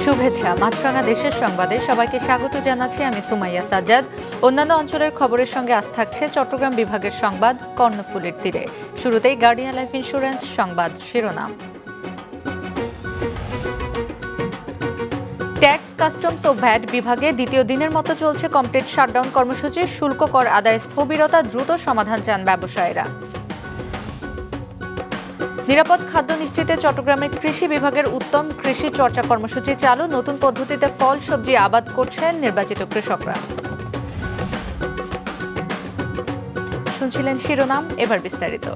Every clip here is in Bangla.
শুভেচ্ছা। মাছরাঙা দেশের সংবাদে সবাইকে স্বাগত জানাচ্ছি আমি সুমাইয়া সাজ্জাদ। অন্যান্য অঞ্চলের খবরের সঙ্গে আজ থাকছে চট্টগ্রাম বিভাগের সংবাদ কর্ণফুলীর তীরে। শুরুতেই গার্ডিয়ান লাইফ ইন্স্যুরেন্স সংবাদ শিরোনাম। ট্যাক্স, কাস্টমস ও ভ্যাট বিভাগে দ্বিতীয় দিনের মতো চলছে কমপ্লিট শাটডাউন কর্মসূচি। শুল্ক কর আদায় স্থবিরতা, দ্রুত সমাধান চান ব্যবসায়ীরা। নিরাপদ খাদ্য নিশ্চিতে চট্টগ্রামের কৃষি বিভাগের উত্তম কৃষি চর্চা কর্মসূচি চালু। নতুন পদ্ধতিতে ফল সবজি আবাদ করছেন নির্বাচিত কৃষকরা। শুনছিলেন শিরোনাম, এবার বিস্তারিত।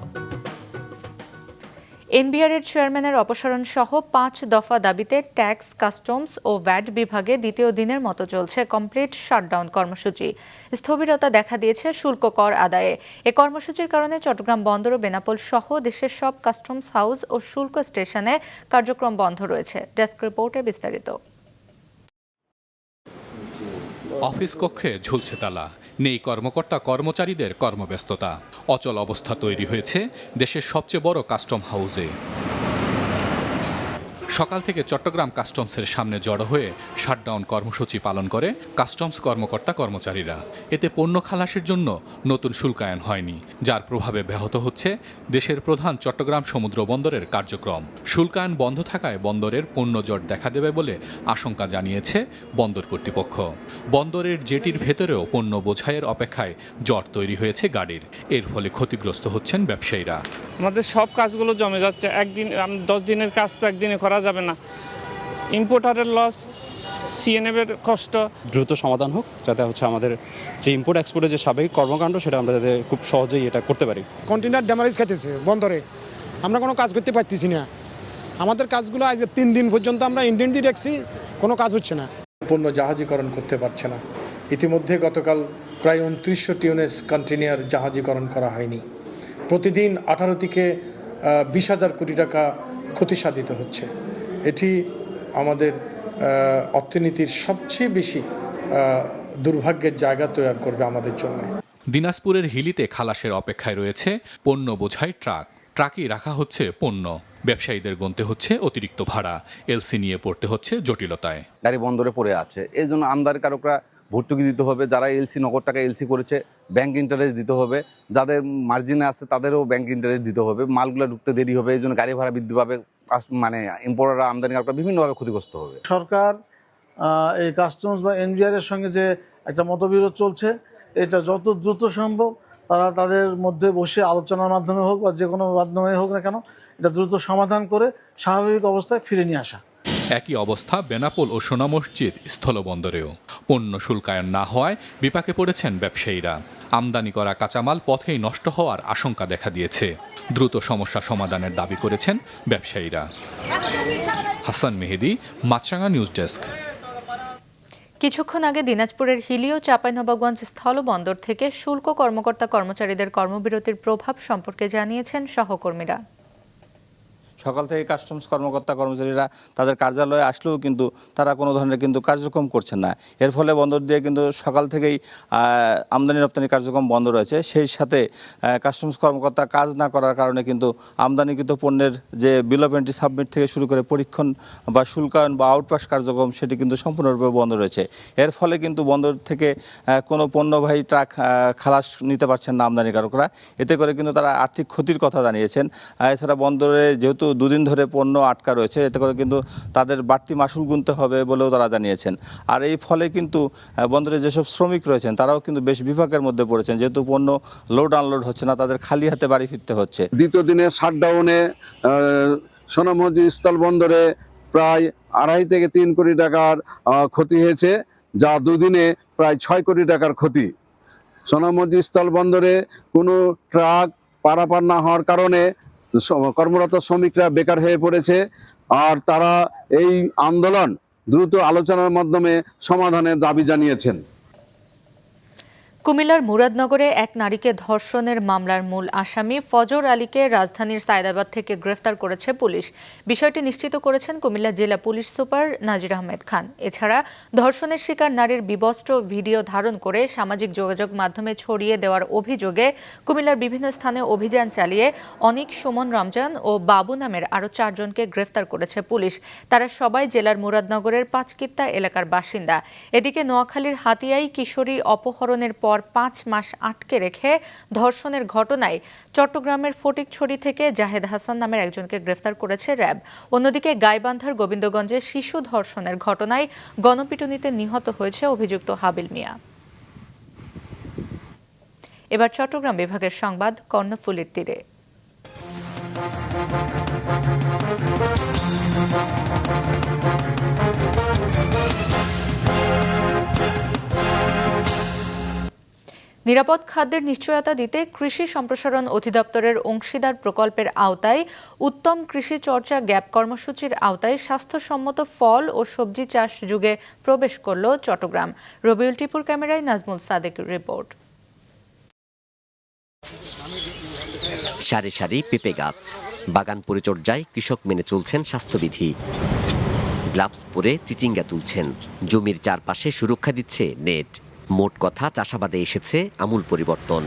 এনবিআরের চেয়ারম্যানের অপসারণ সহ 5 দফা দাবিতে ট্যাক্স, কাস্টমস ও ভ্যাট বিভাগে দ্বিতীয় দিনের মতো চলছে কমপ্লিট শাটডাউন কর্মসূচি। স্থবিরতা দেখা দিয়েছে শুল্ক কর আদায়ে। এ কর্মসূচির কারণে চট্টগ্রাম বন্দর ও বেনাপোল সহ দেশের সব কাস্টমস হাউস ও শুল্ক স্টেশনে কার্যক্রম বন্ধ রয়েছে। ডেস্ক রিপোর্টে বিস্তারিত। অফিস কক্ষে ঝুলছে তালা, নেই কর্মকর্তা কর্মচারীদের কর্মব্যস্ততা। অচল অবস্থা তৈরি হয়েছে দেশের সবচেয়ে বড় কাস্টম হাউসে। সকাল থেকে চট্টগ্রাম কাস্টমসের সামনে জড়ো হয়ে শাটডাউন কর্মসূচি পালন করে কাস্টমস কর্মকর্তা কর্মচারীরা। এতে পণ্য খালাসের জন্য নতুন শুল্কায়ন হয়নি, যার প্রভাবে ব্যাহত হচ্ছে দেশের প্রধান চট্টগ্রাম সমুদ্র বন্দরের কার্যক্রম। শুল্কায়ন বন্ধ থাকায় বন্দরের পণ্য জট দেখা দেবে বলে আশঙ্কা জানিয়েছে বন্দর কর্তৃপক্ষ। বন্দরের জেটির ভেতরেও পণ্য বোঝাইয়ের অপেক্ষায় জট তৈরি হয়েছে গাড়ির। এর ফলে ক্ষতিগ্রস্ত হচ্ছেন ব্যবসায়ীরা। আমাদের সব কাজগুলো জমে যাচ্ছে। একদিন 10 দিনের কাজ তো একদিনে করা যাবে না। ইম্পোর্টারের লস, সিএনএফের কষ্ট। দ্রুত সমাধান হোক, যাতে আমাদের যে ইম্পোর্ট এক্সপোর্টের যে স্বাভাবিক কর্মকাণ্ড সেটা আমরা যাতে খুব সহজেই এটা করতে পারি। কন্টেনার ড্যামারেজ খাইতেছে বন্দরে, আমরা কোনো কাজ করতে পারতেছি না। আমাদের কাজগুলো আজকে 3 দিন পর্যন্ত আমরা ইন্ডেন্ট দিয়ে রাখছি, কোনো কাজ হচ্ছে না। পণ্য জাহাজীকরণ করতে পারছে না। ইতিমধ্যে গতকাল প্রায় 2900 টিউনেস কন্টেনার জাহাজীকরণ করা হয়নি। প্রতিদিন 18 থেকে 20,000 কোটি টাকা ক্ষতিসাধিত হচ্ছে। এটি আমাদের অর্থনীতির সবচেয়ে বেশি দুর্ভাগ্যের জায়গা তৈরি করবে আমাদের জন্য। দিনাজপুরের হিলিতে খালাসের অপেক্ষায় রয়েছে পণ্য বোঝাই ট্রাক। ট্রাকই রাখা হচ্ছে পণ্য। ব্যবসায়ীদের গুনতে হচ্ছে অতিরিক্ত ভাড়া, এলসি নিয়ে পড়তে হচ্ছে জটিলতায়। গাড়ি বন্দরে পড়ে আছে, এই জন্য আমদানিকারকরা ভর্তুকি দিতে হবে। যারা এলসি নগদ টাকা এলসি করেছে ব্যাংক ইন্টারেস্ট দিতে হবে। যাদের মার্জিনে আছে তাদেরও ব্যাংক ইন্টারেস্ট দিতে হবে। মালগুলো ঢুকতে দেরি হবে, এই জন্য গাড়ি ভাড়া বৃদ্ধি পাবে। মানে ইম্পোর্টাররা, আমদানিকারকরা বিভিন্নভাবে ক্ষতিগ্রস্ত হবে। সরকার এই কাস্টমস বা এনবিআরের সঙ্গে যে একটা মতবিরোধ চলছে, এটা যত দ্রুত সম্ভব তারা তাদের মধ্যে বসে আলোচনার মাধ্যমে হোক বা যে কোনো মাধ্যমে হোক না কেন, এটা দ্রুত সমাধান করে স্বাভাবিক অবস্থায় ফিরে নিয়ে আসা। একই অবস্থা বেনাপোল ও সোনা মসজিদ স্থলবন্দরেও। পণ্য শুল্কায়ন না হওয়ায় বিপাকে পড়েছেন ব্যবসায়ীরা। আমদানি করা কাঁচামাল পথেই নষ্ট হওয়ার আশঙ্কা দেখা দিয়েছে। দ্রুত সমস্যা সমাধানের দাবি করেছেন ব্যবসায়ীরা। হাসান মেহেদি, মাছরাঙা নিউজ ডেস্ক। কিছুক্ষণ আগে দিনাজপুরের হিলি ও চাঁপাইনবাবগঞ্জ স্থলবন্দর থেকে শুল্ক কর্মকর্তা কর্মচারীদের কর্মবিরতির প্রভাব সম্পর্কে জানিয়েছেন সহকর্মীরা। সকাল থেকে কাস্টমস কর্মকর্তা কর্মচারীরা তাদের কার্যালয়ে আসলেও কিন্তু তারা কোনো ধরনের কিন্তু কার্যক্রম করছেন না। এর ফলে বন্দর দিয়ে কিন্তু সকাল থেকেই আমদানি রপ্তানি কার্যক্রম বন্ধ রয়েছে। সেই সাথে কাস্টমস কর্মকর্তা কাজ না করার কারণে কিন্তু আমদানিকৃত পণ্যের যে বিল অফ এন্ট্রি সাবমিট থেকে শুরু করে পরীক্ষণ বা শুল্কায়ন বা আউটপাস কার্যক্রম সেটি কিন্তু সম্পূর্ণরূপে বন্ধ রয়েছে। এর ফলে কিন্তু বন্দর থেকে কোনো পণ্যবাহী ট্রাক খালাস নিতে পারছেন না আমদানিকারকরা। এতে করে কিন্তু তারা আর্থিক ক্ষতির কথা জানিয়েছেন। এছাড়া বন্দরে যেহেতু 2 দিন ধরে পণ্য আটকা রয়েছে, এতে করে কিন্তু তাদের বাড়তি মাসুল গুনতে হবে বলেও তারা জানিয়েছেন। আর এই ফলে কিন্তু বন্দরে যেসব শ্রমিক রয়েছেন তারাও কিন্তু বেশ বিপাকের মধ্যে পড়েছেন, যেহেতু পণ্য লোড আনলোড হচ্ছে না, তাদের খালি হাতে বাড়ি ফিরতে হচ্ছে। দ্বিতীয় দিনের শাটডাউনে সোনা মসজিদ স্থল বন্দরে প্রায় 2.5 থেকে 3 কোটি টাকার ক্ষতি হয়েছে, যা 2 দিনে প্রায় 6 কোটি টাকার ক্ষতি। সোনা মসজিদ স্থল বন্দরে কোনো ট্রাক পারাপার না হওয়ার কারণে কর্মরত শ্রমিকরা বেকার হয়ে পড়েছে। আর তারা এই আন্দোলন দ্রুত আলোচনার মাধ্যমে সমাধানের দাবি জানিয়েছেন। কুমিল্লার মুরাদনগরে এক নারীকে ধর্ষণের মামলার মূল আসামি ফজর আলীকে রাজধানীর সায়দাবাদ থেকে গ্রেফতার করেছে পুলিশ। বিষয়টি নিশ্চিত করেছেন কুমিল্লা জেলা পুলিশ সুপার নাজির আহমেদ খান। এছাড়া ধর্ষণের শিকার নারীর বিবস্ত্র ভিডিও ধারণ করে সামাজিক যোগাযোগ মাধ্যমে ছড়িয়ে দেওয়ার অভিযোগে কুমিল্লার বিভিন্ন স্থানে অভিযান চালিয়ে অনিক, সুমন, রমজান ও বাবু নামের আরও 4 জনকে গ্রেফতার করেছে পুলিশ। তারা সবাই জেলার মুরাদনগরের পাঁচকিত্তা এলাকার বাসিন্দা। এদিকে নোয়াখালীর হাতিয়ায় কিশোরী অপহরণের পর 5 মাস আটকে রেখে ধর্ষণের ঘটনায় চট্টগ্রামের ফটিকছড়ি থেকে জাহেদ হাসান নামের একজনকে গ্রেফতার করেছে র্যাব। অন্যদিকে গাইবান্ধার গোবিন্দগঞ্জে শিশু ধর্ষণের ঘটনায় গণপিটুনিতে নিহত হয়েছে অভিযুক্ত হাবিল মিয়া। এবার চট্টগ্রাম বিভাগের সংবাদ কর্ণফুলীর তীরে। নিরাপদ খাদ্যের নিশ্চয়তা দিতে কৃষি সম্প্রসারণ অধিদপ্তরের অংশীদার প্রকল্পের আওতায় উত্তম কৃষি চর্চা গ্যাপ কর্মসূচির আওতায় স্বাস্থ্যসম্মত ফল ও সবজি চাষ যুগে প্রবেশ করল চট্টগ্রাম। রবিউল টিপুর ক্যামেরায় নাজমুল সাদেকের রিপোর্ট। সারি সারি পেঁপে গাছ, বাগান পরিচর্যায় কৃষক মেনে চলছেন স্বাস্থ্যবিধি। গ্লাভস পরে চিচিঙ্গা তুলছেন, জমির চারপাশে সুরক্ষা দিচ্ছে নেট। মোট কথা, চাষাবাদে এসেছে আমূল পরিবর্তন।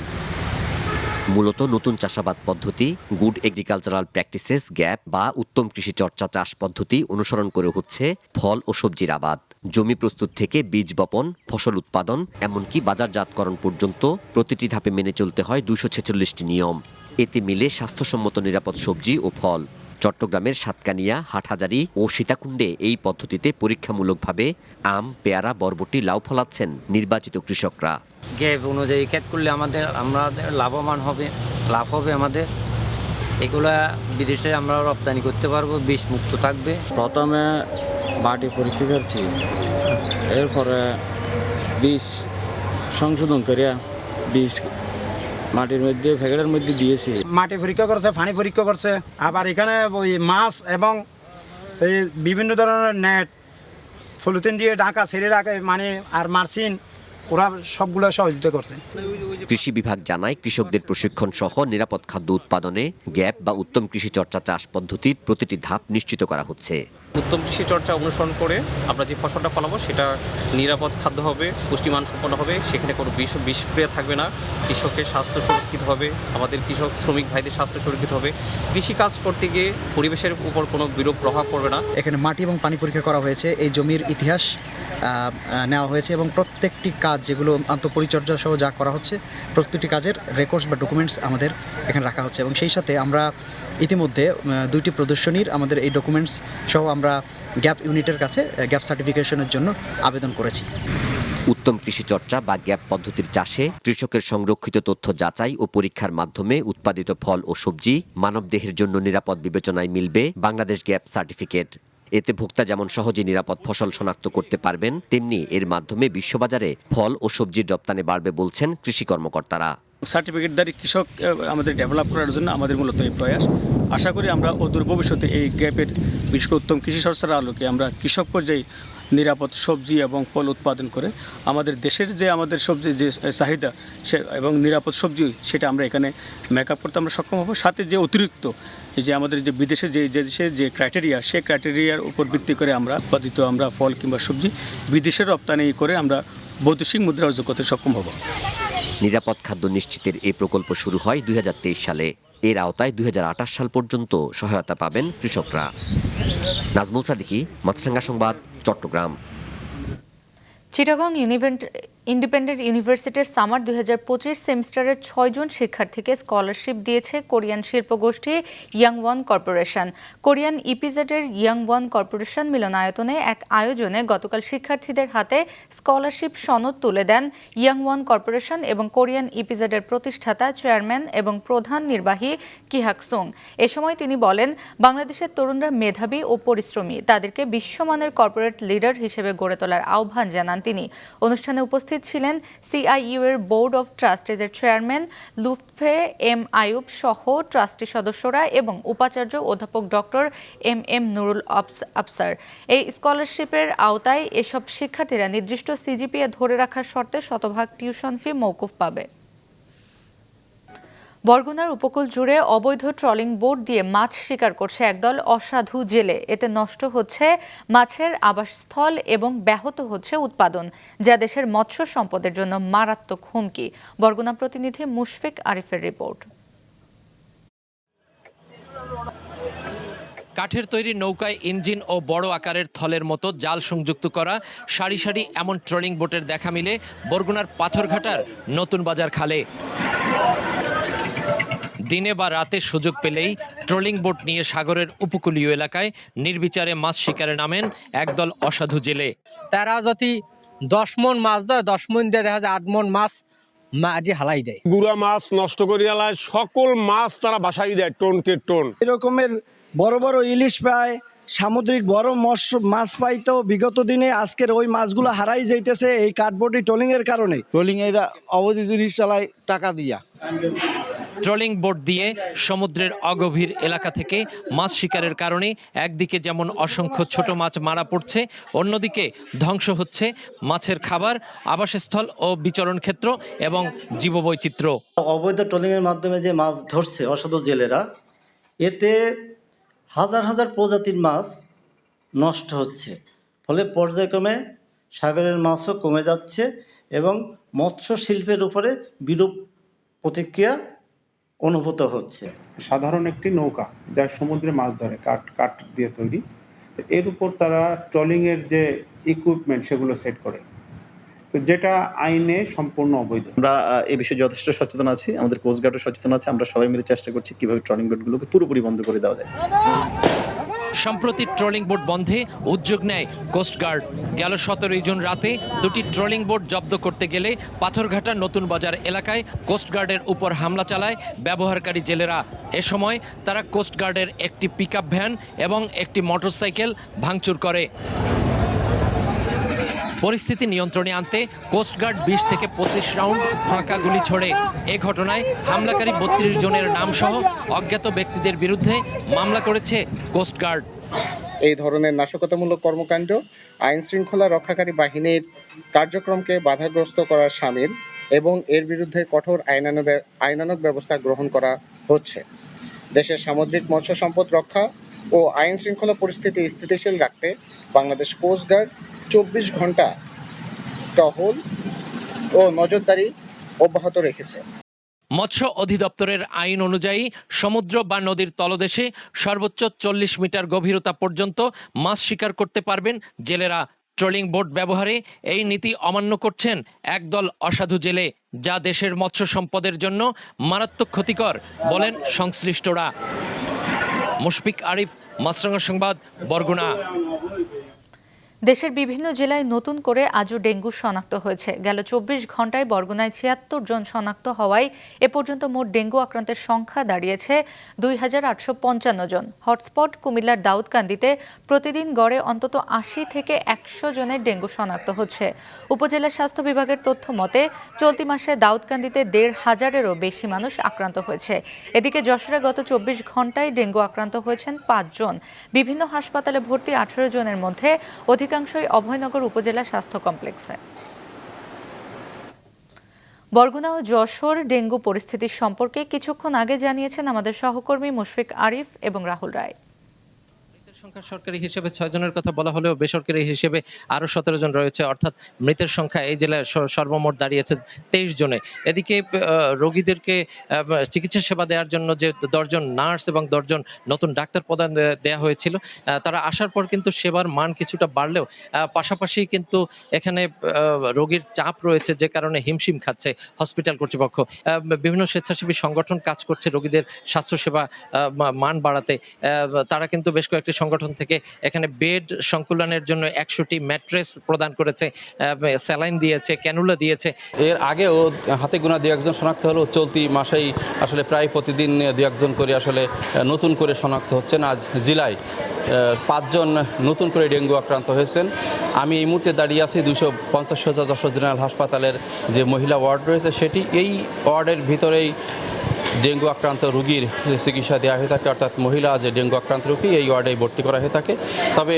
মূলত নতুন চাষাবাদ পদ্ধতি, গুড এগ্রিকালচারাল প্র্যাকটিসেস গ্যাপ বা উত্তম কৃষি চর্চা চাষ পদ্ধতি অনুসরণ করে হচ্ছে ফল ও সবজির আবাদ। জমি প্রস্তুত থেকে বীজ বপন, ফসল উৎপাদন, এমনকি বাজারজাতকরণ পর্যন্ত প্রতিটি ধাপে মেনে চলতে হয় 246টি নিয়ম। এতে মিলে স্বাস্থ্যসম্মত নিরাপদ সবজি ও ফল। চট্টগ্রামের সাতকানিয়া, হাটহাজারী ও সীতাকুণ্ডে এই পদ্ধতিতে পরীক্ষামূলকভাবে আম, পেয়ারা, বরবটি, লাউ ফলাচ্ছেন নির্বাচিত কৃষকরা। গ্যাপ অনুযায়ী ক্ষেত করলে আমাদের লাভবান হবে, লাভ হবে আমাদের। এগুলা বিদেশে আমরা রপ্তানি করতে পারবো, বিষ মুক্ত থাকবে। প্রথমে মাটি পরীক্ষা করছি, এরপরে বিষ সংশোধন করিয়া বিষ মাটির মধ্যে ফ্যাকেটের মধ্যে দিয়েছি। মাটি পরীক্ষা করছে, পানি পরীক্ষা করছে, আবার এখানে ওই মাছ এবং এই বিভিন্ন ধরনের নেট পলিথিন দিয়ে ঢাকা, ছেড়ে রাখে মানে আর মার্সিন, ওরা সবগুলো সহযোগিতা করছে। কৃষি বিভাগ জানায়, কৃষকদের প্রশিক্ষণ সহ নিরাপদ খাদ্য উৎপাদনে গ্যাপ বা উত্তম কৃষি চর্চা চাষ পদ্ধতির প্রতিটি ধাপ নিশ্চিত করা হচ্ছে। উত্তম কৃষি চর্চা অনুসরণ করে আমরা যে ফসলটা ফলাবো সেটা নিরাপদ খাদ্য হবে, পুষ্টিমান সম্পন্ন হবে, সেখানে কোনো বিষক্রিয়া থাকবে না, কৃষকের স্বাস্থ্য সুরক্ষিত হবে, আমাদের কৃষক শ্রমিক ভাইদের স্বাস্থ্য সুরক্ষিত হবে, কৃষিকাজ করতে গিয়ে পরিবেশের উপর কোনো বিরূপ প্রভাব পড়বে না। এখানে মাটি এবং পানি পরীক্ষা করা হয়েছে, এই জমির ইতিহাস নেওয়া হয়েছে এবং প্রত্যেকটি কাজ যেগুলো আন্তঃপরিচর্যা সহ যা করা হচ্ছে প্রত্যেকটি কাজের রেকর্ডস বা ডকুমেন্টস আমাদের এখানে রাখা হচ্ছে। এবং সেই সাথে আমরা ইতিমধ্যে 2টি প্রদর্শনীর আমাদের এই ডকুমেন্টস সহ আমরা গ্যাপ ইউনিটের কাছে গ্যাপ সার্টিফিকেশনের জন্য আবেদন করেছি। উত্তম কৃষি চর্চা বা গ্যাপ পদ্ধতির চাষে কৃষকের সংরক্ষিত তথ্য যাচাই ও পরীক্ষার মাধ্যমে উৎপাদিত ফল ও সবজি মানবদেহের জন্য নিরাপদ বিবেচনায় মিলবে বাংলাদেশ গ্যাপ সার্টিফিকেট। এতে ভোক্তা যেমন সহজে নিরাপদ ফসল শনাক্ত করতে পারবেন, তেমনি এর মাধ্যমে বিশ্ববাজারে ফল ও সবজির রপ্তানি বাড়বে বলছেন কৃষি কর্মকর্তারা। সার্টিফিকেটধারী কৃষক আমাদের ডেভেলপ করার জন্য আমাদের মূলত এই প্রয়াস। আশা করি আমরা অদূর ভবিষ্যতে এই গ্যাপের বিশেষ করে উত্তম কৃষি চর্চার আলোকে আমরা কৃষক পর্যায়ে নিরাপদ সবজি এবং ফল উৎপাদন করে আমাদের দেশের যে আমাদের সবজি যে চাহিদা সে এবং নিরাপদ সবজি সেটা আমরা এখানে মেকআপ করতে আমরা সক্ষম হব। সাথে যে অতিরিক্ত এই যে আমাদের যে বিদেশে যে দেশের যে ক্রাইটেরিয়া, সেই ক্রাইটেরিয়ার উপর ভিত্তি করে আমরা উৎপাদিত আমরা ফল কিংবা সবজি বিদেশে রপ্তানি করে আমরা বৈদেশিক মুদ্রা অর্জন করতে সক্ষম হব। নিরাপদ খাদ্য নিশ্চিতের এই প্রকল্প শুরু হয় 2023 সালে। এর আওতায় 2028 সাল পর্যন্ত সহায়তা পাবেন কৃষকরা। নাজমুল সাদিকি, মাছরাঙ্গা সংবাদ, চট্টগ্রাম। চিটাগং ইন্ডিপেন্ডেন্ট ইউনিভার্সিটির সামার 2025 সেমিস্টারের 6 জন শিক্ষার্থীকে স্কলারশিপ দিয়েছে কোরিয়ান শিল্পগোষ্ঠী ইয়াংওয়ান কর্পোরেশন। কোরিয়ান ইপিজেডের ইয়াংওয়ান কর্পোরেশন মিলনায়তনে এক আয়োজনে গতকাল শিক্ষার্থীদের হাতে স্কলারশিপ সনদ তুলে দেন ইয়াংওয়ান কর্পোরেশন এবং কোরিয়ান ইপিজেডের প্রতিষ্ঠাতা, চেয়ারম্যান এবং প্রধান নির্বাহী কিহাক সুং। এ সময় তিনি বলেন, বাংলাদেশের তরুণরা মেধাবী ও পরিশ্রমী, তাদেরকে বিশ্বমানের কর্পোরেট লিডার হিসেবে গড়ে তোলার আহ্বান জানান তিনি। অনুষ্ঠানে উপস্থিত উপস্থিত ছিলেন সিআইইউ এর বোর্ড অব ট্রাস্টিজের চেয়ারম্যান লুৎফে এম আইয়ুব সহ ট্রাস্টি সদস্যরা এবং উপাচার্য অধ্যাপক ডক্টর এম নুরুল আফসার। এই স্কলারশিপের আওতায় এসব শিক্ষার্থীরা নির্দিষ্ট সিজিপিএ ধরে রাখার শর্তে শতভাগ টিউশন ফি মওকুফ পাবে। বরগুনার উপকূল জুড়ে অবৈধ ট্রলিং বোট দিয়ে মাছ শিকার করছে একদল অসাধু জেলে। এতে নষ্ট হচ্ছে মাছের আবাসস্থল এবং ব্যাহত হচ্ছে উৎপাদন, যা দেশের মৎস্য সম্পদের জন্য মারাত্মক হুমকি। বরগুনা প্রতিনিধি মুশফিক আরিফের রিপোর্ট। কাঠের তৈরি নৌকায় ইঞ্জিন ও বড় আকারের থলের মতো জাল সংযুক্ত করা সারি সারি এমন ট্রলিং বোটের দেখা মিলে বরগুনার পাথরঘাটার নতুন বাজার খালে। দিনে বা রাতে সুযোগ পেলেই ট্রলিং বোট নিয়ে সাগরের উপকূলীয় এলাকায় নির্বিচারে মাছ শিকারে নামেন একদল অসাধু জেলে। তারা যদি 10 মণ মাছ ধরে 10 মণ দিয়ে দেখা যায় 8 মণ মাছ মাটি হালাই দেয়। গুড়া মাছ নষ্ট করে আলায় সকল মাছ তারা বাসাই দেয় টনকে টন। এরকমের বড় বড় ইলিশ পায়, সামুদ্রিক বড় মৎস্য মাছ পাইতো বিগত দিনে, আজকের ওই মাছগুলো হারাই যাইতেছে এই কাঠবোর্ডি ট্রলিং এর কারণে। ট্রলিং এরা অবৈধ জিনিস চালায় টাকা দিয়া। ট্রলিং বোট দিয়ে সমুদ্রের অগভীর এলাকা থেকে মাছ শিকারের কারণে একদিকে যেমন অসংখ্য ছোট মাছ মারা পড়ছে, অন্যদিকে ধ্বংস হচ্ছে মাছের খাবার, আবাসস্থল ও বিচরণ ক্ষেত্র এবং জীববৈচিত্র্য। অবৈধ ট্রলিংয়ের মাধ্যমে যে মাছ ধরছে অসাধু জেলেরা, এতে হাজার হাজার প্রজাতির মাছ নষ্ট হচ্ছে, ফলে পর্যায়ক্রমে সাগরের মাছও কমে যাচ্ছে এবং মৎস্য শিল্পের উপরে বিরূপ প্রতিক্রিয়া অনুভূত হচ্ছে। সাধারণ একটি নৌকা যা সমুদ্রে মাছ ধরে, কাঠ দিয়ে তৈরি, তো এর উপর তারা ট্রলিংয়ের যে ইকুইপমেন্ট সেগুলো সেট করে, তো যেটা আইনে সম্পূর্ণ অবৈধ। আমরা এই বিষয়ে যথেষ্ট সচেতন আছি, আমাদের কোস্টগার্ডও সচেতন আছে। আমরা সবাই মিলে চেষ্টা করছি কিভাবে ট্রলিং বোটগুলোকে পুরোপুরি বন্ধ করে দেওয়া যায়। সম্প্রতি ট্রলিং বোট বন্ধে উদ্যোগ নেয় কোস্টগার্ড। গেল 17 জুন রাতে দুটি ট্রলিং বোট জব্দ করতে গেলে পাথরঘাটা নতুন বাজার এলাকায় কোস্টগার্ডের উপর হামলা চালায় ব্যবহারকারী জেলেরা। এ সময় তারা কোস্টগার্ডের একটি পিকআপ ভ্যান এবং একটি মোটরসাইকেল ভাঙচুর করে। পরিস্থিতি নিয়ন্ত্রণে আনতে কোস্টগার্ড 20 থেকে 25 রাউন্ড ফাঁকা গুলি ছোড়ে। এ ঘটনায় হামলাকারী 32 জনের নামসহ অজ্ঞাত ব্যক্তিদের বিরুদ্ধে মামলা করেছে কোস্টগার্ড। এই ধরনের নাশকতামূলক কর্মকাণ্ড আইন শৃঙ্খলা রক্ষাকারী বাহিনীর কার্যক্রমকে বাধাগ্রস্ত করার শামিল এবং এর বিরুদ্ধে কঠোর আইনানুগ ব্যবস্থা গ্রহণ করা হচ্ছে। দেশের সামুদ্রিক মৎস্য সম্পদ রক্ষা ও আইন শৃঙ্খলা পরিস্থিতি স্থিতিশীল রাখতে বাংলাদেশ কোস্টগার্ড 24 ঘন্টা টহল ও নজরদারি অব্যাহত রেখেছে। মৎস্য অধিদপ্তরের আইন অনুযায়ী সমুদ্র বা নদীর তলদেশে সর্বোচ্চ 40 মিটার গভীরতা পর্যন্ত মাছ শিকার করতে পারবেন জেলেরা। ট্রলিং বোট ব্যবহারে এই নীতি অমান্য করছেন একদল অসাধু জেলে, যা দেশের মৎস্য সম্পদের জন্য মারাত্মক ক্ষতিকর বলেন সংশ্লিষ্টরা। মুশফিক আরিফ, মাছরাঙা সংবাদ, বরগুনা। দেশের বিভিন্ন জেলায় নতুন করে আজও ডেঙ্গু শনাক্ত হয়েছে। গেল 24 ঘন্টায় বরগুনায় 76 জন শনাক্ত হওয়ায় এ পর্যন্ত মোট ডেঙ্গু আক্রান্তের সংখ্যা দাঁড়িয়েছে 2855 জন। হটস্পট কুমিল্লার দাউদকান্দিতে প্রতিদিন গড়ে অন্তত 80 থেকে 100 জনের ডেঙ্গু শনাক্ত হচ্ছে। উপজেলা স্বাস্থ্য বিভাগের তথ্য মতে চলতি মাসে দাউদকান্দিতে 1,500-এরও বেশি মানুষ আক্রান্ত হয়েছে। এদিকে যশোরে গত 24 ঘন্টায় ডেঙ্গু আক্রান্ত হয়েছেন 5 জন। বিভিন্ন হাসপাতালে ভর্তি 18 জনের মধ্যে অধিকাংশই অভয়নগর উপজেলা স্বাস্থ্য কমপ্লেক্সে। বরগুনা ও যশোর ডেঙ্গু পরিস্থিতির সম্পর্কে কিছুক্ষণ আগে জানিয়েছেন আমাদের সহকর্মী মুশফিক আরিফ এবং রাহুল রায়। সংখ্যা সরকারি হিসেবে 6 জনের কথা বলা হলেও বেসরকারি হিসেবে আরও 17 জন রয়েছে, অর্থাৎ মৃতের সংখ্যা এই জেলায় সর্বমোট দাঁড়িয়েছে 23 জনে। এদিকে রোগীদেরকে চিকিৎসা সেবা দেওয়ার জন্য যে 10 জন নার্স এবং 10 জন নতুন ডাক্তার প্রদান দেওয়া হয়েছিল, তারা আসার পর কিন্তু সেবার মান কিছুটা বাড়লেও পাশাপাশি কিন্তু এখানে রোগীর চাপ রয়েছে, যে কারণে হিমশিম খাচ্ছে হসপিটাল কর্তৃপক্ষ। বিভিন্ন স্বেচ্ছাসেবী সংগঠন কাজ করছে রোগীদের স্বাস্থ্যসেবা মান বাড়াতে। তারা কিন্তু বেশ কয়েকটি সংগঠন সংগঠন থেকে এখানে বেড সংকুলনের জন্য 100টি ম্যাট্রেস প্রদান করেছে, স্যালাইন দিয়েছে, ক্যানুলা দিয়েছে। এর আগেও হাতে গোনা দু একজন শনাক্ত হলেও চলতি মাসেই আসলে প্রায় প্রতিদিন দু একজন করে আসলে নতুন করে শনাক্ত হচ্ছেন। আজ জেলায় 5 জন নতুন করে ডেঙ্গু আক্রান্ত হয়েছেন। আমি এই মুহূর্তে দাঁড়িয়ে আছি 250 শয্যা যশোর জেনারেল হাসপাতালের যে মহিলা ওয়ার্ড রয়েছে সেটি, এই ওয়ার্ডের ভিতরেই ডেঙ্গু আক্রান্ত রোগীর চিকিৎসা দেওয়া হয়ে থাকে, অর্থাৎ মহিলা যে ডেঙ্গু আক্রান্ত রোগী এই ওয়ার্ডেই ভর্তি করা হয়ে থাকে। তবে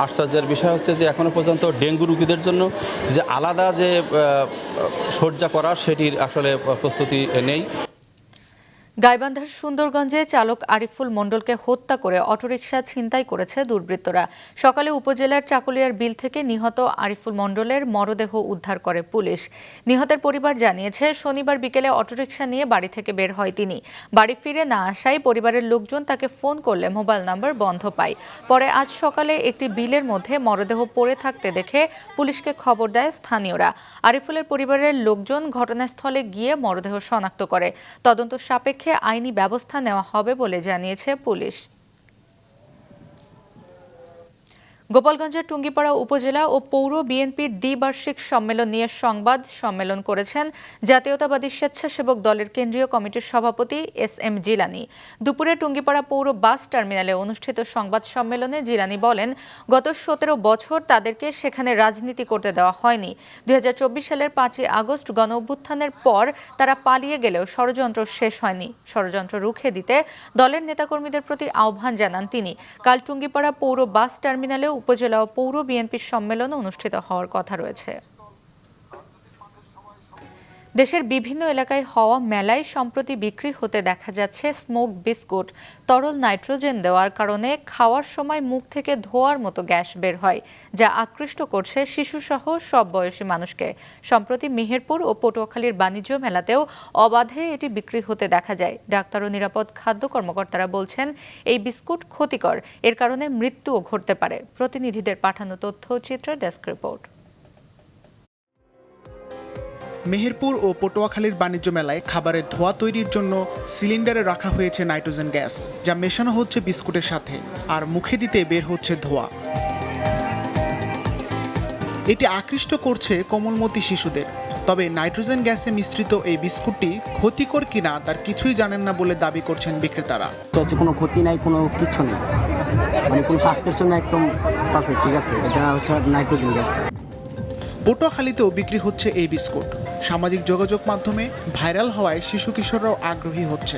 আশ্চর্যের বিষয় হচ্ছে যে এখনও পর্যন্ত ডেঙ্গু রোগীদের জন্য যে আলাদা যে শয্যা করা সেটির আসলে প্রস্তুতি নেই। গাইবান্ধার সুন্দরগঞ্জে চালক আরিফুল মণ্ডলকে হত্যা করে অটোরিকশা ছিনতাই করেছে দুর্বৃত্তরা। সকালে উপজেলার চাকুলিয়ার বিল থেকে নিহত আরিফুল মণ্ডলের মরদেহ উদ্ধার করে পুলিশ। নিহতের পরিবার জানিয়েছে, শনিবার বিকেলে অটোরিকশা নিয়ে বাড়ি থেকে বের হয় তিনি। বাড়ি ফিরে না আসায় পরিবারের লোকজন তাকে ফোন করলে মোবাইল নাম্বার বন্ধ পায়। পরে আজ সকালে একটি বিলের মধ্যে মরদেহ পড়ে থাকতে দেখে পুলিশকে খবর দেয় স্থানীয়রা। আরিফুলের পরিবারের লোকজন ঘটনাস্থলে গিয়ে মরদেহ শনাক্ত করে। তদন্ত সাপেক্ষে আইনি ব্যবস্থা নেওয়া হবে বলে জানিয়েছে পুলিশ। গোপালগঞ্জের টুঙ্গিপাড়া উপজেলা ও পৌর বিএনপির দ্বিবার্ষিক সম্মেলন নিয়ে সংবাদ সম্মেলন করেছেন জাতীয়তাবাদী স্বেচ্ছাসেবক দলের কেন্দ্রীয় কমিটির সভাপতি এস.এম. জিলানী। দুপুরে টুঙ্গিপাড়া পৌর বাস টার্মিনালে অনুষ্ঠিত সংবাদ সম্মেলনে জিলানী বলেন, গত 17 বছর তাদেরকে সেখানে রাজনীতি করতে দেওয়া হয়নি। 2024 সালের 5 আগস্ট গণ অভ্যুত্থানের পর তারা পালিয়ে গেলেও ষড়যন্ত্র শেষ হয়নি। ষড়যন্ত্র রুখে দিতে দলের নেতাকর্মীদের প্রতি আহ্বান জানান তিনি। কাল টুঙ্গিপাড়া পৌর বাস টার্মিনালে উপজেলা ও পৌর বিএনপির সম্মেলন অনুষ্ঠিত হওয়ার কথা রয়েছে। দেশের বিভিন্ন এলাকায় হওয়া মেলায় সম্প্রতি বিক্রি হতে দেখা যাচ্ছে স্মোক বিস্কুট। তরল নাইট্রোজেন দেওয়ার কারণে খাওয়ার সময় মুখ থেকে ধোঁয়ার মতো গ্যাস বের হয়, যা আকৃষ্ট করছে শিশুসহ সব বয়সী মানুষকে। সম্প্রতি মেহেরপুর ও পটুয়াখালীর বাণিজ্য মেলাতেও অবাধে এটি বিক্রি হতে দেখা যায়। ডাক্তার ও নিরাপদ খাদ্য কর্মকর্তারা বলছেন, এই বিস্কুট ক্ষতিকর, এর কারণে মৃত্যুও ঘটতে পারে। প্রতিনিধিদের পাঠানো তথ্যচিত্র ডেস্ক রিপোর্ট। মেহেরপুর ও পটুয়াখালীর বাণিজ্য মেলায় খাবারের ধোঁয়া তৈরির জন্য সিলিন্ডারে রাখা হয়েছে নাইট্রোজেন গ্যাস, যা মেশানো হচ্ছে বিস্কুটের সাথে, আর মুখে দিতে বের হচ্ছে ধোঁয়া। এটি আকৃষ্ট করছে কোমলমতি শিশুদের। তবে নাইট্রোজেন গ্যাসে মিশ্রিত এই বিস্কুটটি ক্ষতিকর কিনা তার কিছুই জানেন না বলে দাবি করছেন বিক্রেতারা। কোনো ক্ষতি নাই, কোনো কিছু নেই, মানে কোনো স্বাস্থ্যের জন্য একদম পারফেক্ট। ঠিক আছে, এটা হচ্ছে নাইট্রোজেন গ্যাস। পটুয়াখালীতেও বিক্রি হচ্ছে এই বিস্কুট। সামাজিক যোগাযোগ মাধ্যমে ভাইরাল হওয়ায় শিশু কিশোররাও আগ্রহী হচ্ছে।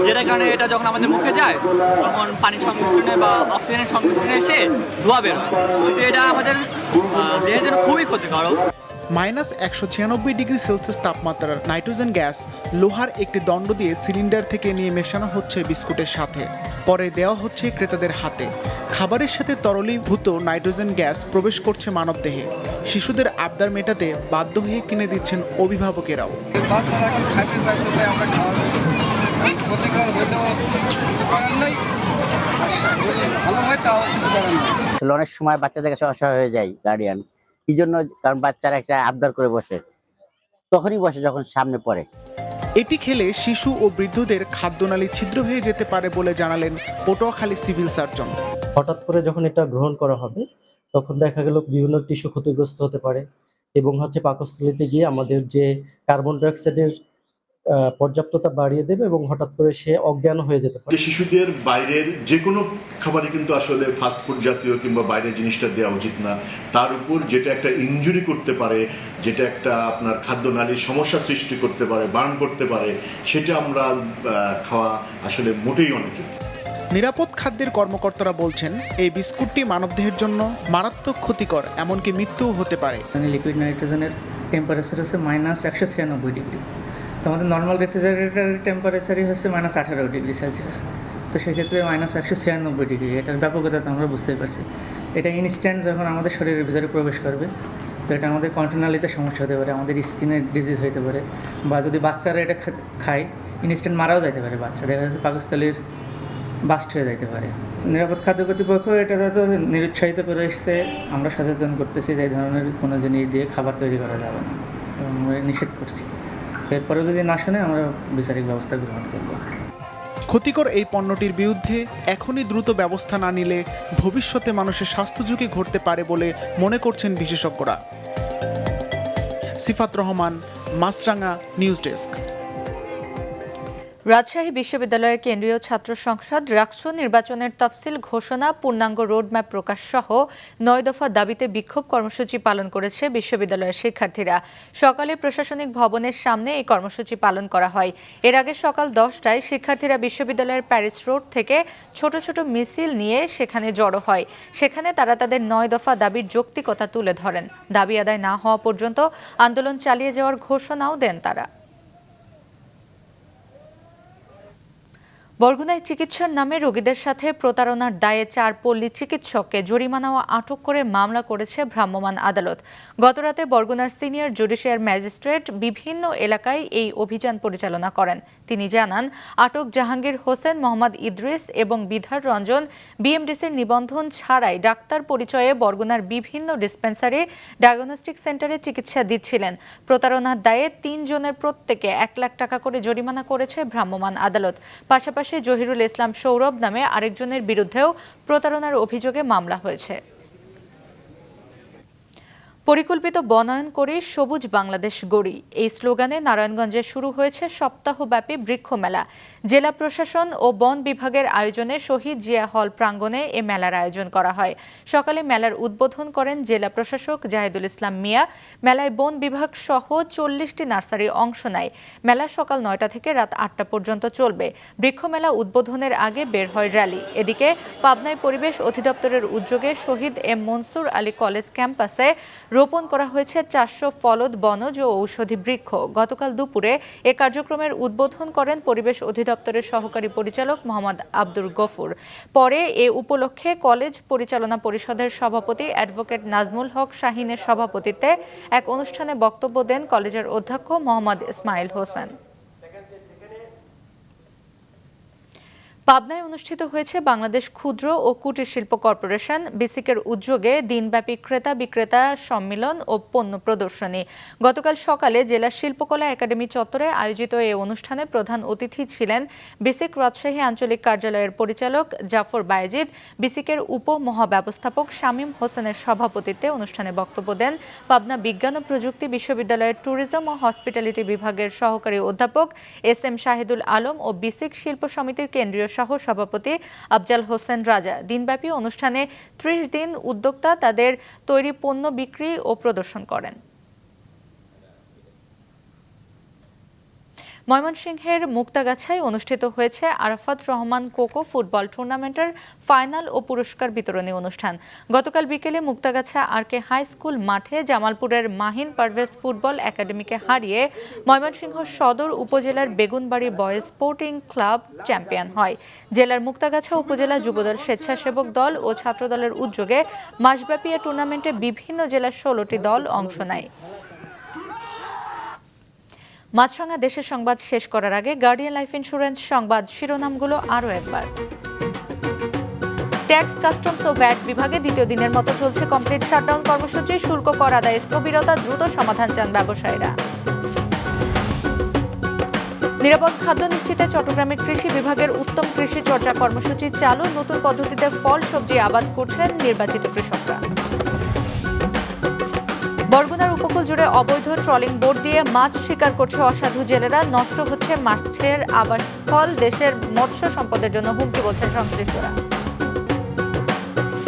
যেটা কারণে এটা যখন আমাদের মুখে যায় তখন পানির সংমিশ্রণে বা অক্সিজেনের সংমিশ্রণে এসে ধোঁয়া বের হয়, তো এটা আমাদের দেহের জন্য খুবই ক্ষতিকারক। -196 ডিগ্রি সেলসিয়াস তাপমাত্রার নাইট্রোজেন গ্যাস লোহার একটি দণ্ড দিয়ে সিলিন্ডার থেকে নিয়ে মেশানো হচ্ছে বিস্কুটের সাথে, পরে দেওয়া হচ্ছে ক্রেতাদের হাতে। খাবারের সাথে তরলীভূত নাইট্রোজেন গ্যাস প্রবেশ করছে মানবদেহে। শিশুদের আবদার মেটাতে বাধ্য হয়ে কিনে দিচ্ছেন অভিভাবকেরাও। অনেক সময় বাচ্চাদের কাছে অসহায় হয়ে যায় গার্ডিয়ান, কি জন্য? কারণ বাচ্চারা একটা আবদার করে বসে, তখনই বসে যখন সামনে পড়ে। এটি খেলে শিশু ও বৃদ্ধদের খাদ্যনালী ছিদ্র হয়ে যেতে পারে বলে জানালেন পটুয়াখালী সিভিল সার্জন। হঠাৎ করে যখন এটা গ্রহণ করা হবে তখন দেখা গেল বিভিন্ন টিস্যু ক্ষতিগ্রস্ত হতে পারে এবং পাকস্থলীতে গিয়ে আমাদের যে কার্বন ডাইঅক্সাইডের পর্যাপ্ততা বাড়িয়ে দেবে এবং হঠাৎ করে সে অজ্ঞান হয়ে যেতে পারে। শিশুদের বাইরের যে কোনো খাবারে কিন্তু আসলে ফাস্টফুড জাতীয় কিংবা বাইরের জিনিসটা দেওয়া উচিত না। তার উপর যেটা একটা ইনজুরি করতে পারে, যেটা একটা আপনার খাদ্যনালীর সমস্যা সৃষ্টি করতে পারে, বার্ন করতে পারে, সেটা আমরা খাওয়া আসলে মোটেই অনুচিত। নিরাপদ খাদ্যের কর্মকর্তারা বলছেন, এই বিস্কুটটি মানবদেহের জন্য মারাত্মক ক্ষতিকর, এমনকি মৃত্যুও হতে পারে। লিকুইড নাইট্রোজেনের টেম্পারেচার হচ্ছে -196 ডিগ্রি। তো আমাদের নর্মাল রেফ্রিজারেটরের টেম্পারেচারই হচ্ছে -18 ডিগ্রি সেলসিয়াস। তো সেক্ষেত্রে -196 ডিগ্রি, এটার ব্যাপকতা আমরা বুঝতেই পারছি। এটা ইনস্ট্যান্ট যখন আমাদের শরীরের ভিতরে প্রবেশ করবে, তো এটা আমাদের কন্টিনালিতে সমস্যা হতে পারে, আমাদের স্কিনের ডিজিজ হতে পারে, বা যদি বাচ্চারা এটা খায় ইনস্ট্যান্ট মারাও যেতে পারে। বাচ্চা দেখা যাচ্ছে পাকস্থলীর বাস্ট হয়ে যেতে পারে। নিরাপদ খাদ্য কর্তৃপক্ষ এটা তো নিরুৎসাহিত করে এসছে। আমরা সচেতন করতেছি যে এই ধরনের কোনো জিনিস দিয়ে খাবার তৈরি করা যাবে না এবং নিষেধ করছি। তো এরপরেও যদি না শোনে আমরা বিচারিক ব্যবস্থা গ্রহণ করব। ক্ষতিকর এই পণ্যটির বিরুদ্ধে এখনই দ্রুত ব্যবস্থা না নিলে ভবিষ্যতে মানুষের স্বাস্থ্য ঝুঁকি ঘটতে পারে বলে মনে করছেন বিশেষজ্ঞরা। সিফাত রহমান, মাছরাঙা নিউজ ডেস্ক। রাজশাহী বিশ্ববিদ্যালয়ের কেন্দ্রীয় ছাত্র সংসদ রাকসু নির্বাচনের তফসিল ঘোষণা, পূর্ণাঙ্গ রোডম্যাপ প্রকাশ সহ 9 দফা দাবিতে বিক্ষোভ কর্মসূচি পালন করেছে বিশ্ববিদ্যালয়ের শিক্ষার্থীরা। সকালে প্রশাসনিক ভবনের সামনে এই কর্মসূচি পালন করা হয়। এর আগে সকাল 10টায় শিক্ষার্থীরা বিশ্ববিদ্যালয়ের প্যারিস রোড থেকে ছোট ছোট মিছিল নিয়ে সেখানে জড়ো হয়। সেখানে তারা তাদের 9 দফা দাবির যৌক্তিকতা তুলে ধরেন। দাবি আদায় না হওয়া পর্যন্ত আন্দোলন চালিয়ে যাওয়ার ঘোষণাও দেন তারা। বরগুনায় চিকিৎসার নামে রোগীদের সাথে প্রতারণার দায়ে 4 পল্লী চিকিৎসককে জরিমানা ও আটক করে মামলা করেছে ভ্রাম্যমাণ আদালত। গতরাতে বরগুনার সিনিয়র জুডিশিয়াল ম্যাজিস্ট্রেট বিভিন্ন এলাকায় এই অভিযান পরিচালনা করেন। তিনি জানান, আটক জাহাঙ্গীর হোসেন, মোহাম্মদ ইদ্রিস এবং বিধার রঞ্জন বিএমডিসির নিবন্ধন ছাড়াই ডাক্তার পরিচয়ে বরগুনার বিভিন্ন ডিসপেন্সারি, ডায়াগনস্টিক সেন্টারে চিকিৎসা দিচ্ছিলেন। প্রতারণার দায়ে 3 জনের প্রত্যেকে 1 লাখ টাকা করে জরিমানা করেছে ভ্রাম্যমাণ আদালত। পাশাপাশি জহিরুল ইসলাম সৌরভ নামে আরেকজনের বিরুদ্ধেও প্রতারণার অভিযোগে মামলা হয়েছে। পরিকল্পিত বনায়ন করে সবুজ বাংলাদেশ গড়ি, এই স্লোগানে নারায়ণগঞ্জে শুরু হয়েছে সপ্তাহব্যাপী বৃক্ষ মেলা। জেলা প্রশাসন ও বন বিভাগের আয়োজনে শহীদ জিয়া হল প্রাঙ্গণে এ মেলার আয়োজন করা হয়। সকালে মেলার উদ্বোধন করেন জেলা প্রশাসক জাহিদুল ইসলাম মিয়া। মেলায় বন বিভাগ সহ 40টি নার্সারি অংশ নেয়। মেলা সকাল 9টা থেকে রাত 8টা পর্যন্ত চলবে। বৃক্ষ মেলা উদ্বোধনের আগে বের হয় র্যালি। এদিকে পাবনায় পরিবেশ অধিদপ্তরের উদ্যোগে শহীদ এম মনসুর আলী কলেজ ক্যাম্পাসে রোপণ করা হয়েছে 400 ফলদ, বনজ ও ঔষধি বৃক্ষ। গতকাল দুপুরে এ কার্যক্রমের উদ্বোধন করেন পরিবেশ অধিদপ্তরের সহকারী পরিচালক মোহাম্মদ আব্দুল গফুর। পরে এ উপলক্ষে কলেজ পরিচালনা পরিষদের সভাপতি অ্যাডভোকেট নাজমুল হক শাহিনের সভাপতিত্বে এক অনুষ্ঠানে বক্তব্য দেন কলেজের অধ্যক্ষ মোহাম্মদ ইসমাইল হোসেন। পাবনায় অনুষ্ঠিত হয়েছে বাংলাদেশ ক্ষুদ্র ও কুটির শিল্প কর্পোরেশন বিসিকের উদ্যোগে দিনব্যাপী ক্রেতা বিক্রেতা সম্মেলন ও পণ্য প্রদর্শনী। গতকাল সকালে জেলা শিল্পকলা একাডেমি চত্বরে আয়োজিত এই অনুষ্ঠানে প্রধান অতিথি ছিলেন বিসিক রাজশাহী আঞ্চলিক কার্যালয়ের পরিচালক জাফর বায়েজিদ। বিসিকের উপমহাব্যবস্থাপক শামীম হোসেনের সভাপতিত্বে অনুষ্ঠানে বক্তব্য দেন পাবনা বিজ্ঞান ও প্রযুক্তি বিশ্ববিদ্যালয়ের ট্যুরিজম ও হসপিটালিটি বিভাগের সহকারী অধ্যাপক SM শাহিদুল আলম ও বিসিক শিল্প সমিতির কেন্দ্রীয় সহ সভাপতি আফজাল হোসেন রাজা। দিনব্যাপী অনুষ্ঠানে 30 দিন উদ্যোক্তা তাদের তৈরি পণ্য বিক্রি ও প্রদর্শন করেন। ময়মনসিংহের মুক্তাগাছায় অনুষ্ঠিত হয়েছে আরাফাত রহমান কোকো ফুটবল টুর্নামেন্টের ফাইনাল ও পুরস্কার বিতরণী অনুষ্ঠান। গতকাল বিকেলে মুক্তাগাছা RK হাই স্কুল মাঠে জামালপুরের মাহিন পারভেজ ফুটবল একাডেমিকে হারিয়ে ময়মনসিংহ সদর উপজেলার Begunbari boys sporting club champion হয়। জেলার মুক্তাগাছা উপজেলা যুবদল, স্বেচ্ছাসেবক দল ও ছাত্রদলের উদ্যোগে মাসব্যাপী এ টুর্নামেন্টে বিভিন্ন জেলার 16টি দল অংশ নেয়। মাছরাঙা দেশের সংবাদ শেষ করার আগে গার্ডিয়ান লাইফ ইন্স্যুরেন্স সংবাদ শিরোনামগুলো আরও একবার। ট্যাক্স, কাস্টমস ও ভ্যাট বিভাগে দ্বিতীয় দিনের মতো চলছে কমপ্লিট শাটডাউন কর্মসূচি। শুল্ক কর আদায়ে স্থবিরতা, দ্রুত সমাধান চান ব্যবসায়ীরা। নিরাপদ খাদ্য নিশ্চিতে চট্টগ্রামে কৃষি বিভাগের উত্তম কৃষি চর্চা কর্মসূচি চালু। নতুন পদ্ধতিতে ফল সবজি আবাদ করছেন নির্বাচিত কৃষকরা। বরগুনার উপকূল জুড়ে অবৈধ ট্রলিং বোট দিয়ে মাছ শিকার করছে অসাধু জেলেরা। নষ্ট হচ্ছে মাছের আবাসস্থল, দেশের মৎস্য সম্পদের জন্য হুমকি বলছেন সংশ্লিষ্টরা।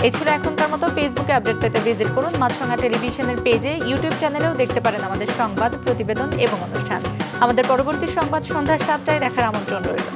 এই ছিল এখনকার মতো। ফেসবুকে আপডেট পেতে ভিজিট করুন মাছরাঙা টেলিভিশনের পেজে। ইউটিউব চ্যানেলেও দেখতে পারেন আমাদের সংবাদ, প্রতিবেদন এবং অনুষ্ঠান। আমাদের পরবর্তী সংবাদ সন্ধ্যা 7টায় দেখার আমন্ত্রণ রইল।